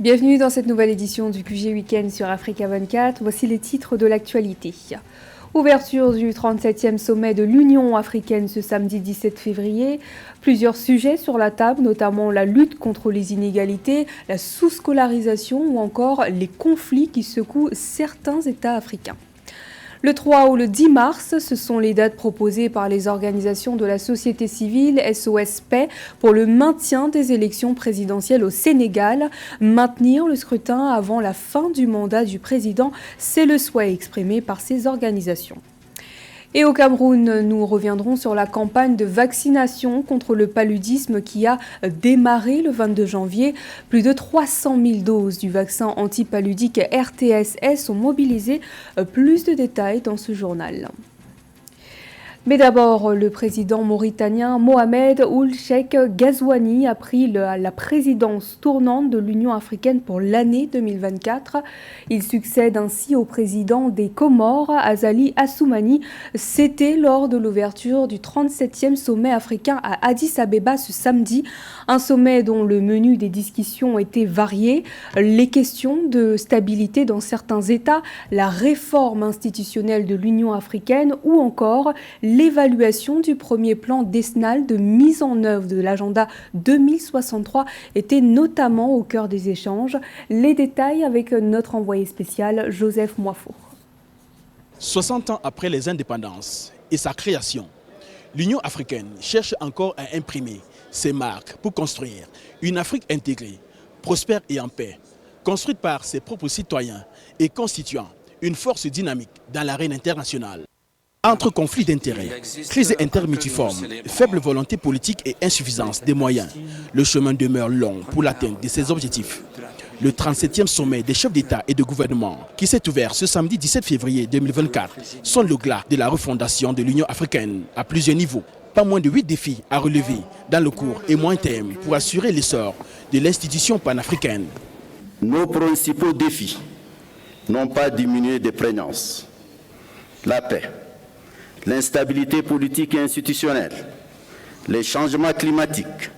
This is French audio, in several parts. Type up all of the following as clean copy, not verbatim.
Bienvenue dans cette nouvelle édition du QG Week-end sur Africa 24. Voici les titres de l'actualité. Ouverture du 37e sommet de l'Union africaine ce samedi 17 février. Plusieurs sujets sur la table, notamment la lutte contre les inégalités, la sous-scolarisation ou encore les conflits qui secouent certains États africains. Le 3 ou le 10 mars, ce sont les dates proposées par les organisations de la société civile SOS Paix pour le maintien des élections présidentielles au Sénégal. Maintenir le scrutin avant la fin du mandat du président, c'est le souhait exprimé par ces organisations. Et au Cameroun, nous reviendrons sur la campagne de vaccination contre le paludisme qui a démarré le 22 janvier. Plus de 300 000 doses du vaccin antipaludique RTSS sont mobilisées. Plus de détails dans ce journal. Mais d'abord, le président mauritanien Mohamed Ould Cheikh Ghazouani a pris la présidence tournante de l'Union africaine pour l'année 2024. Il succède ainsi au président des Comores, Azali Assoumani. C'était lors de l'ouverture du 37e sommet africain à Addis Abeba ce samedi. Un sommet dont le menu des discussions était varié. Les questions de stabilité dans certains États, la réforme institutionnelle de l'Union africaine ou encore l'évaluation du premier plan décennal de mise en œuvre de l'agenda 2063 était notamment au cœur des échanges. Les détails avec notre envoyé spécial Joseph Moifour. 60 ans après les indépendances et sa création, l'Union africaine cherche encore à imprimer ses marques pour construire une Afrique intégrée, prospère et en paix, construite par ses propres citoyens et constituant une force dynamique dans l'arène internationale. Entre conflits d'intérêts, crise intermultiforme, faible volonté politique et insuffisance des moyens, le chemin demeure long pour l'atteinte de ces objectifs. Le 37e sommet des chefs d'État et de gouvernement, qui s'est ouvert ce samedi 17 février 2024, sonne le glas de la refondation de l'Union africaine à plusieurs niveaux. Pas moins de 8 défis à relever dans le court et moyen terme pour assurer l'essor de l'institution panafricaine. Nos principaux défis n'ont pas diminué de prégnance. La paix, l'instabilité politique et institutionnelle, les changements climatiques,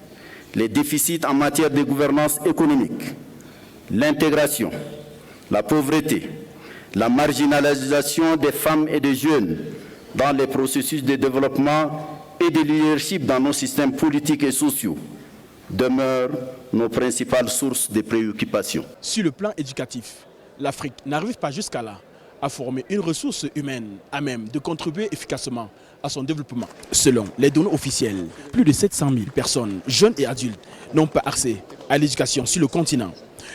les déficits en matière de gouvernance économique, l'intégration, la pauvreté, la marginalisation des femmes et des jeunes dans les processus de développement et de leadership dans nos systèmes politiques et sociaux demeurent nos principales sources de préoccupation. Sur le plan éducatif, l'Afrique n'arrive pas jusqu'à là à former une ressource humaine à même de contribuer efficacement à son développement. Selon les données officielles, plus de 700 000 personnes, jeunes et adultes, n'ont pas accès à l'éducation sur le continent.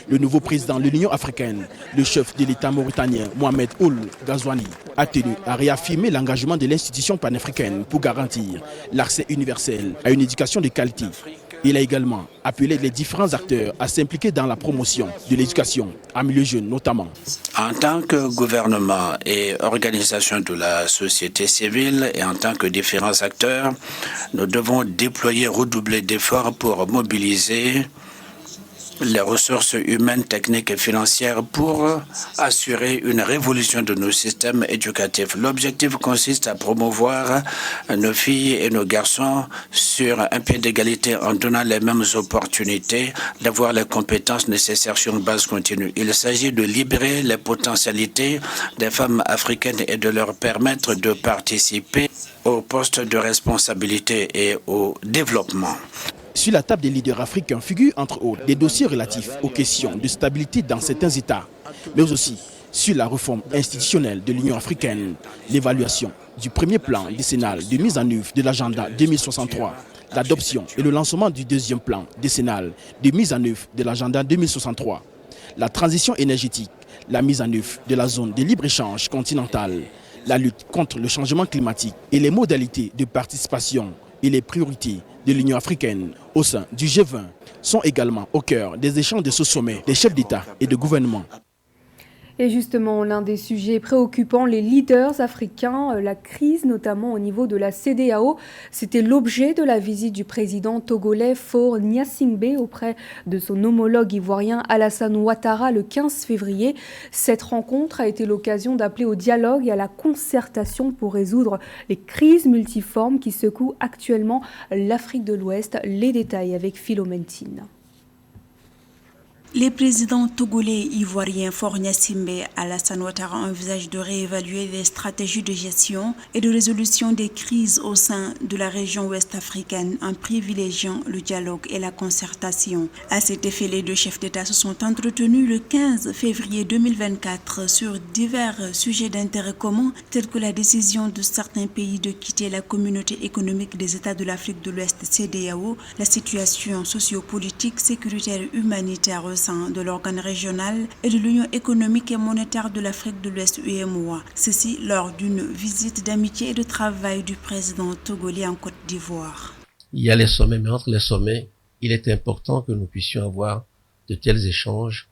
Le nouveau président de l'Union africaine, le chef de l'État mauritanien Mohamed Ould Ghazouani, a tenu à réaffirmer l'engagement de l'institution panafricaine pour garantir l'accès universel à une éducation de qualité. Il a également appelé les différents acteurs à s'impliquer dans la promotion de l'éducation en milieu jeune notamment. En tant que gouvernement et organisation de la société civile et en tant que différents acteurs, nous devons déployer, redoubler d'efforts pour mobiliser les ressources humaines, techniques et financières pour assurer une révolution de nos systèmes éducatifs. L'objectif consiste à promouvoir nos filles et nos garçons sur un pied d'égalité en donnant les mêmes opportunités d'avoir les compétences nécessaires sur une base continue. Il s'agit de libérer les potentialités des femmes africaines et de leur permettre de participer aux postes de responsabilité et au développement. Sur la table des leaders africains figurent entre autres des dossiers relatifs aux questions de stabilité dans certains États, mais aussi sur la réforme institutionnelle de l'Union africaine, l'évaluation du premier plan décennal de mise en œuvre de l'agenda 2063, l'adoption et le lancement du deuxième plan décennal de mise en œuvre de l'agenda 2063, la transition énergétique, la mise en œuvre de la zone de libre-échange continentale, la lutte contre le changement climatique et les modalités de participation et les priorités de l'Union africaine au sein du G20 sont également au cœur des échanges de ce sommet des chefs d'État et de gouvernement. Et justement, l'un des sujets préoccupants, les leaders africains, la crise notamment au niveau de la CEDEAO, c'était l'objet de la visite du président togolais Faure Gnassingbé auprès de son homologue ivoirien Alassane Ouattara le 15 février. Cette rencontre a été l'occasion d'appeler au dialogue et à la concertation pour résoudre les crises multiformes qui secouent actuellement l'Afrique de l'Ouest. Les détails avec Philomène Tine. Les présidents togolais et ivoiriens Faure Gnassingbé et Alassane Ouattara envisagent de réévaluer les stratégies de gestion et de résolution des crises au sein de la région ouest africaine en privilégiant le dialogue et la concertation. À cet effet, les deux chefs d'État se sont entretenus le 15 février 2024 sur divers sujets d'intérêt commun tels que la décision de certains pays de quitter la communauté économique des États de l'Afrique de l'Ouest CEDEAO, la situation sociopolitique, sécuritaire et humanitaire au sein de l'organe régional et de l'Union économique et monétaire de l'Afrique de l'Ouest UEMOA. Ceci lors d'une visite d'amitié et de travail du président togolais en Côte d'Ivoire. Il y a les sommets, mais entre les sommets, il est important que nous puissions avoir de tels échanges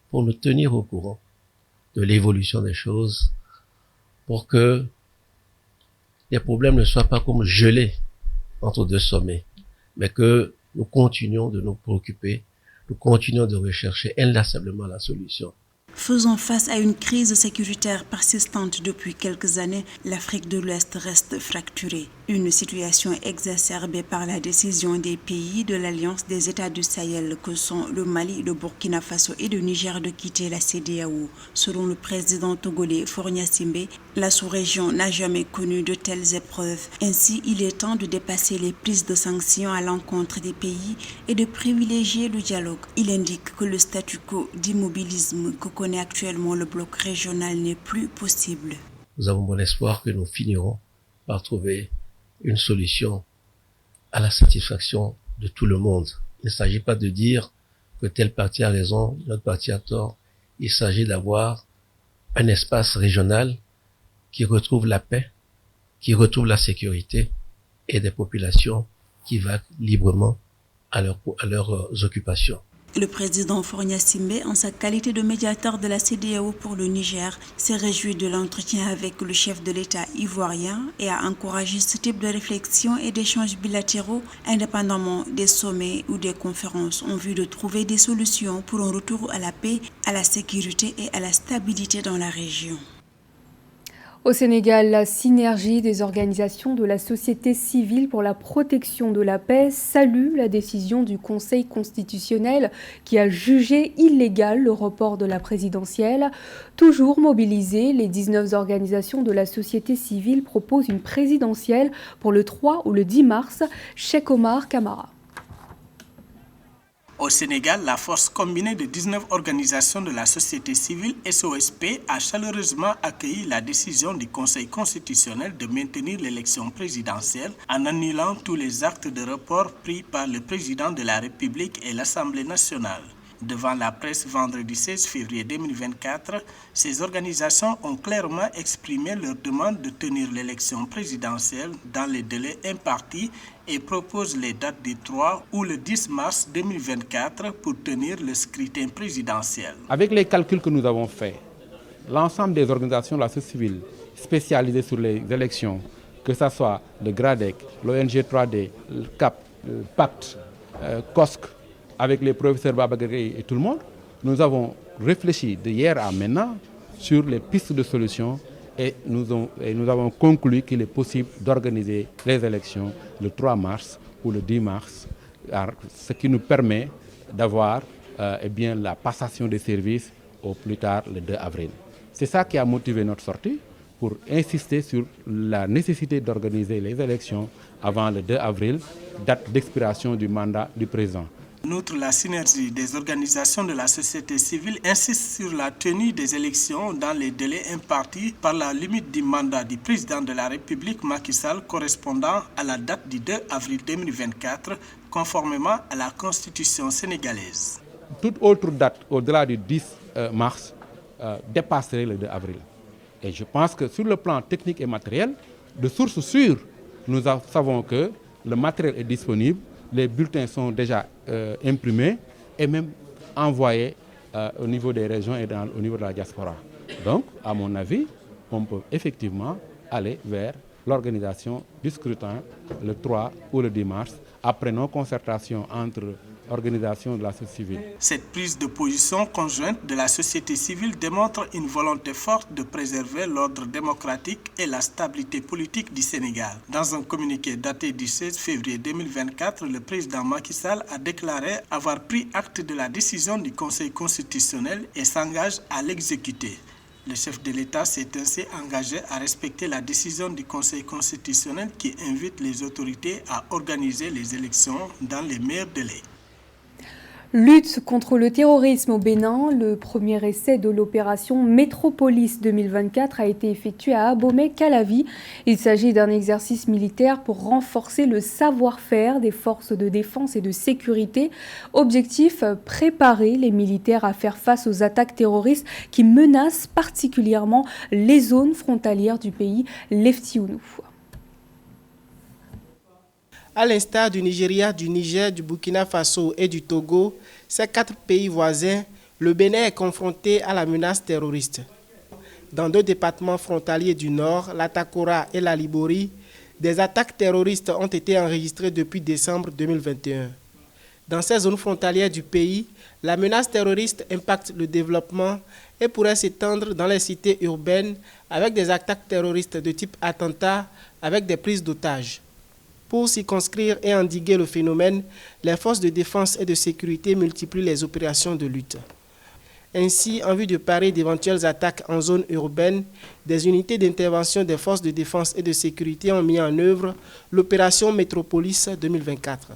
pour nous tenir au courant de l'évolution des choses, pour que les problèmes ne soient pas comme gelés entre deux sommets, mais que nous continuons de nous préoccuper, nous continuons de rechercher inlassablement la solution. Faisant face à une crise sécuritaire persistante depuis quelques années, l'Afrique de l'Ouest reste fracturée. Une situation exacerbée par la décision des pays de l'Alliance des États du Sahel que sont le Mali, le Burkina Faso et le Niger de quitter la CEDEAO. Selon le président togolais Faure Gnassingbé, la sous-région n'a jamais connu de telles épreuves. Ainsi, il est temps de dépasser les prises de sanctions à l'encontre des pays et de privilégier le dialogue. Il indique que le statu quo d'immobilisme que connaît actuellement le bloc régional n'est plus possible. Nous avons bon espoir que nous finirons par trouver une solution à la satisfaction de tout le monde. Il ne s'agit pas de dire que telle partie a raison, l'autre partie a tort. Il s'agit d'avoir un espace régional qui retrouve la paix, qui retrouve la sécurité et des populations qui vaguent librement à leurs occupations. Le président Faure Gnassingbé, en sa qualité de médiateur de la CEDEAO pour le Niger, s'est réjoui de l'entretien avec le chef de l'État ivoirien et a encouragé ce type de réflexion et d'échanges bilatéraux indépendamment des sommets ou des conférences en vue de trouver des solutions pour un retour à la paix, à la sécurité et à la stabilité dans la région. Au Sénégal, la synergie des organisations de la société civile pour la protection de la paix salue la décision du Conseil constitutionnel qui a jugé illégal le report de la présidentielle. Toujours mobilisées, les 19 organisations de la société civile proposent une présidentielle pour le 3 ou le 10 mars. Cheikh Omar Kamara. Au Sénégal, la force combinée de 19 organisations de la société civile SOSP a chaleureusement accueilli la décision du Conseil constitutionnel de maintenir l'élection présidentielle en annulant tous les actes de report pris par le président de la République et l'Assemblée nationale. Devant la presse vendredi 16 février 2024, ces organisations ont clairement exprimé leur demande de tenir l'élection présidentielle dans les délais impartis et proposent les dates du 3 ou le 10 mars 2024 pour tenir le scrutin présidentiel. Avec les calculs que nous avons faits, l'ensemble des organisations de la société civile spécialisées sur les élections, que ce soit le GRADEC, l'ONG 3D, le CAP, le PACT, COSC, avec les professeurs Babagari et tout le monde, nous avons réfléchi de hier à maintenant sur les pistes de solutions et nous avons conclu qu'il est possible d'organiser les élections le 3 mars ou le 10 mars, ce qui nous permet d'avoir la passation des services au plus tard le 2 avril. C'est ça qui a motivé notre sortie pour insister sur la nécessité d'organiser les élections avant le 2 avril, date d'expiration du mandat du président. Outre la synergie des organisations de la société civile insiste sur la tenue des élections dans les délais impartis par la limite du mandat du président de la République Macky Sall correspondant à la date du 2 avril 2024, conformément à la Constitution sénégalaise. Toute autre date au-delà du 10 mars dépasserait le 2 avril. Et je pense que sur le plan technique et matériel, de sources sûres, nous savons que le matériel est disponible. Les bulletins sont déjà imprimés et même envoyés au niveau des régions et au niveau de la diaspora. Donc, à mon avis, on peut effectivement aller vers l'organisation du scrutin le 3 ou le 10 mars, après nos concertations entre organisations de la société civile. Cette prise de position conjointe de la société civile démontre une volonté forte de préserver l'ordre démocratique et la stabilité politique du Sénégal. Dans un communiqué daté du 16 février 2024, le président Macky Sall a déclaré avoir pris acte de la décision du Conseil constitutionnel et s'engage à l'exécuter. Le chef de l'État s'est ainsi engagé à respecter la décision du Conseil constitutionnel qui invite les autorités à organiser les élections dans les meilleurs délais. Lutte contre le terrorisme au Bénin, le premier essai de l'opération Métropolis 2024 a été effectué à Abomey-Calavi. Il s'agit d'un exercice militaire pour renforcer le savoir-faire des forces de défense et de sécurité. Objectif, préparer les militaires à faire face aux attaques terroristes qui menacent particulièrement les zones frontalières du pays, Leftiounou. À l'instar du Nigeria, du Niger, du Burkina Faso et du Togo, ces 4 pays voisins, le Bénin est confronté à la menace terroriste. Dans 2 départements frontaliers du Nord, la Takora et la Libori, des attaques terroristes ont été enregistrées depuis décembre 2021. Dans ces zones frontalières du pays, la menace terroriste impacte le développement et pourrait s'étendre dans les cités urbaines avec des attaques terroristes de type attentat avec des prises d'otages. Pour circonscrire et endiguer le phénomène, les forces de défense et de sécurité multiplient les opérations de lutte. Ainsi, en vue de parer d'éventuelles attaques en zone urbaine, des unités d'intervention des forces de défense et de sécurité ont mis en œuvre l'opération Métropolis 2024.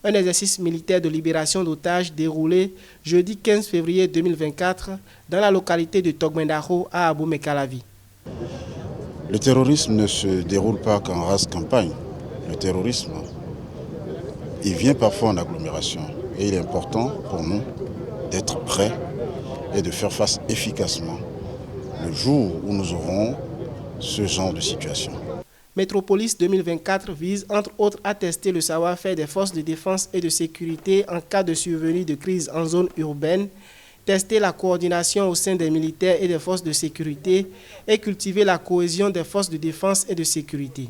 Un exercice militaire de libération d'otages déroulé jeudi 15 février 2024 dans la localité de Togmendaro à Abomey-Calavi. Le terrorisme ne se déroule pas qu'en race campagne. Le terrorisme, il vient parfois en agglomération et il est important pour nous d'être prêts et de faire face efficacement le jour où nous aurons ce genre de situation. Métropolis 2024 vise entre autres à tester le savoir-faire des forces de défense et de sécurité en cas de survenue de crise en zone urbaine, tester la coordination au sein des militaires et des forces de sécurité et cultiver la cohésion des forces de défense et de sécurité.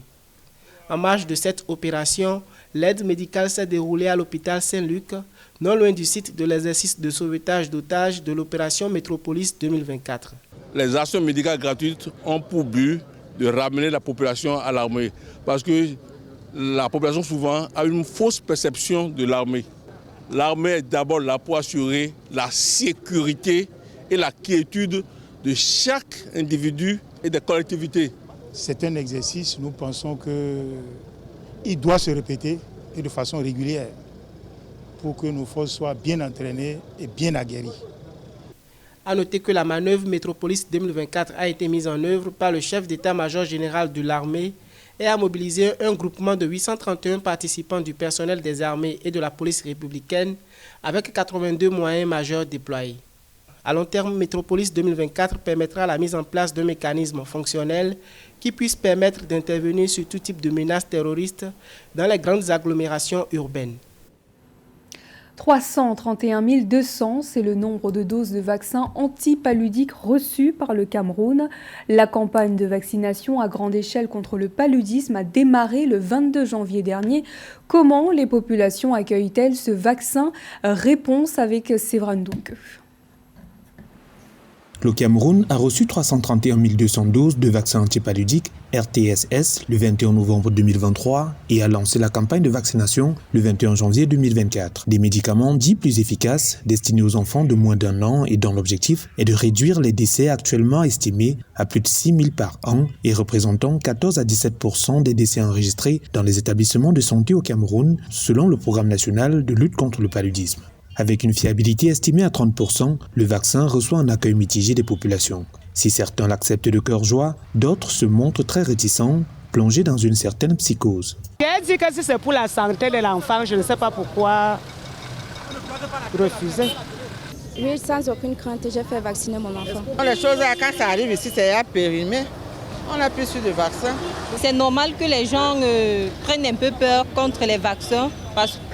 En marge de cette opération, l'aide médicale s'est déroulée à l'hôpital Saint-Luc, non loin du site de l'exercice de sauvetage d'otages de l'opération Métropolis 2024. Les actions médicales gratuites ont pour but de ramener la population à l'armée, parce que la population souvent a une fausse perception de l'armée. L'armée est d'abord là pour assurer la sécurité et la quiétude de chaque individu et des collectivités. C'est un exercice, nous pensons qu'il doit se répéter et de façon régulière pour que nos forces soient bien entraînées et bien aguerries. A noter que la manœuvre Métropolis 2024 a été mise en œuvre par le chef d'état-major général de l'armée et a mobilisé un groupement de 831 participants du personnel des armées et de la police républicaine avec 82 moyens majeurs déployés. À long terme, Métropolis 2024 permettra la mise en place d'un mécanisme fonctionnel qui puisse permettre d'intervenir sur tout type de menaces terroristes dans les grandes agglomérations urbaines. 331 200, c'est le nombre de doses de vaccins anti-paludiques reçues par le Cameroun. La campagne de vaccination à grande échelle contre le paludisme a démarré le 22 janvier dernier. Comment les populations accueillent-elles ce vaccin? Réponse avec Séverin Douk. Le Cameroun a reçu 331 200 doses de vaccins antipaludiques RTSS le 21 novembre 2023 et a lancé la campagne de vaccination le 21 janvier 2024. Des médicaments dits plus efficaces destinés aux enfants de moins d'1 an et dont l'objectif est de réduire les décès actuellement estimés à plus de 6 000 par an et représentant 14 à 17% des décès enregistrés dans les établissements de santé au Cameroun selon le programme national de lutte contre le paludisme. Avec une fiabilité estimée à 30%, le vaccin reçoit un accueil mitigé des populations. Si certains l'acceptent de cœur joie, d'autres se montrent très réticents, plongés dans une certaine psychose. J'ai dit que si c'est pour la santé de l'enfant, je ne sais pas pourquoi refuser. Oui, sans aucune crainte, j'ai fait vacciner mon enfant. Les choses, quand ça arrive ici, c'est à périmé. On n'a plus su de vaccin. C'est normal que les gens prennent un peu peur contre les vaccins.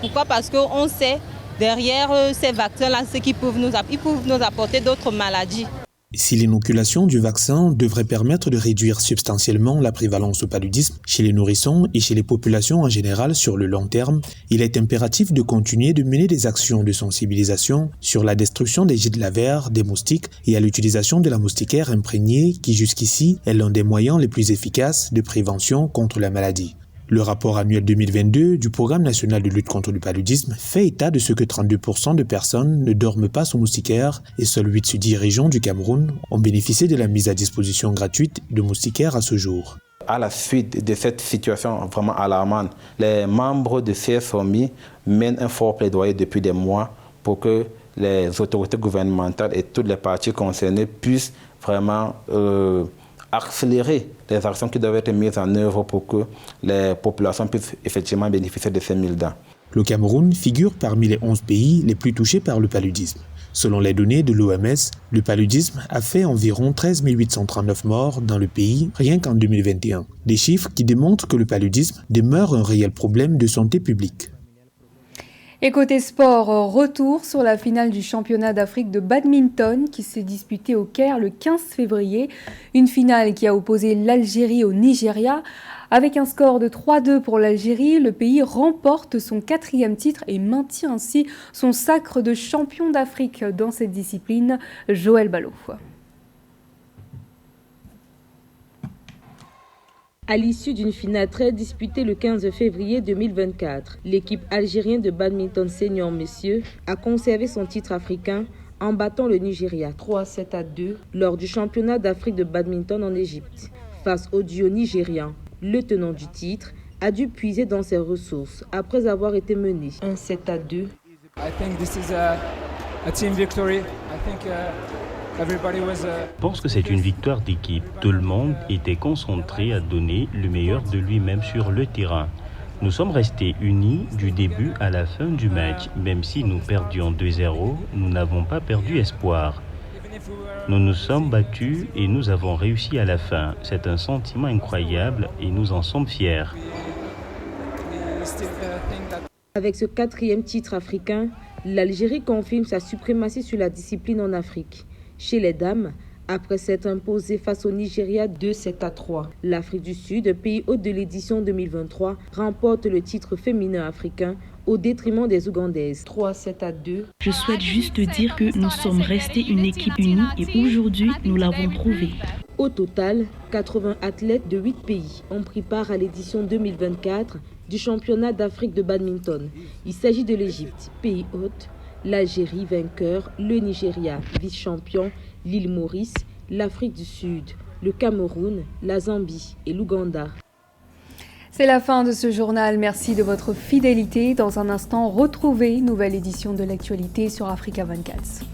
Pourquoi? Parce qu'on sait derrière ces vaccins-là, ce qu'ils peuvent nous apporter d'autres maladies. Si l'inoculation du vaccin devrait permettre de réduire substantiellement la prévalence au paludisme chez les nourrissons et chez les populations en général sur le long terme, il est impératif de continuer de mener des actions de sensibilisation sur la destruction des gîtes lavaires, des moustiques et à l'utilisation de la moustiquaire imprégnée qui jusqu'ici est l'un des moyens les plus efficaces de prévention contre la maladie. Le rapport annuel 2022 du Programme national de lutte contre le paludisme fait état de ce que 32% de personnes ne dorment pas sous moustiquaire et seuls 8 sur 10 régions du Cameroun ont bénéficié de la mise à disposition gratuite de moustiquaires à ce jour. À la suite de cette situation vraiment alarmante, les membres de CSOMI mènent un fort plaidoyer depuis des mois pour que les autorités gouvernementales et toutes les parties concernées puissent vraiment accélérer les actions qui doivent être mises en œuvre pour que les populations puissent effectivement bénéficier de ces 1000 dents. Le Cameroun figure parmi les 11 pays les plus touchés par le paludisme. Selon les données de l'OMS, le paludisme a fait environ 13 839 morts dans le pays rien qu'en 2021. Des chiffres qui démontrent que le paludisme demeure un réel problème de santé publique. Et côté sport, retour sur la finale du championnat d'Afrique de badminton qui s'est disputée au Caire le 15 février. Une finale qui a opposé l'Algérie au Nigeria. Avec un score de 3-2 pour l'Algérie, le pays remporte son 4e titre et maintient ainsi son sacre de champion d'Afrique dans cette discipline. Joël Ballot. À l'issue d'une finale très disputée le 15 février 2024, l'équipe algérienne de badminton senior messieurs a conservé son titre africain en battant le Nigeria 3-7-2 lors du championnat d'Afrique de badminton en Égypte. Face au duo nigérian, le tenant du titre a dû puiser dans ses ressources après avoir été mené 1-7-2. Je pense que c'est une victoire d'équipe. Tout le monde était concentré à donner le meilleur de lui-même sur le terrain. Nous sommes restés unis du début à la fin du match. Même si nous perdions 2-0, nous n'avons pas perdu espoir. Nous nous sommes battus et nous avons réussi à la fin. C'est un sentiment incroyable et nous en sommes fiers. Avec ce 4e titre africain, l'Algérie confirme sa suprématie sur la discipline en Afrique. Chez les dames, après s'être imposée face au Nigeria 2-7-3, l'Afrique du Sud, pays hôte de l'édition 2023, remporte le titre féminin africain au détriment des Ougandaises 3-7-2. Je souhaite juste dire que nous sommes restés une équipe unie et aujourd'hui, nous l'avons prouvé. Au total, 80 athlètes de 8 pays ont pris part à l'édition 2024 du championnat d'Afrique de badminton. Il s'agit de l'Égypte, pays hôte, l'Algérie vainqueur, le Nigeria vice-champion, l'île Maurice, l'Afrique du Sud, le Cameroun, la Zambie et l'Ouganda. C'est la fin de ce journal. Merci de votre fidélité. Dans un instant, retrouvez une nouvelle édition de l'actualité sur Africa 24.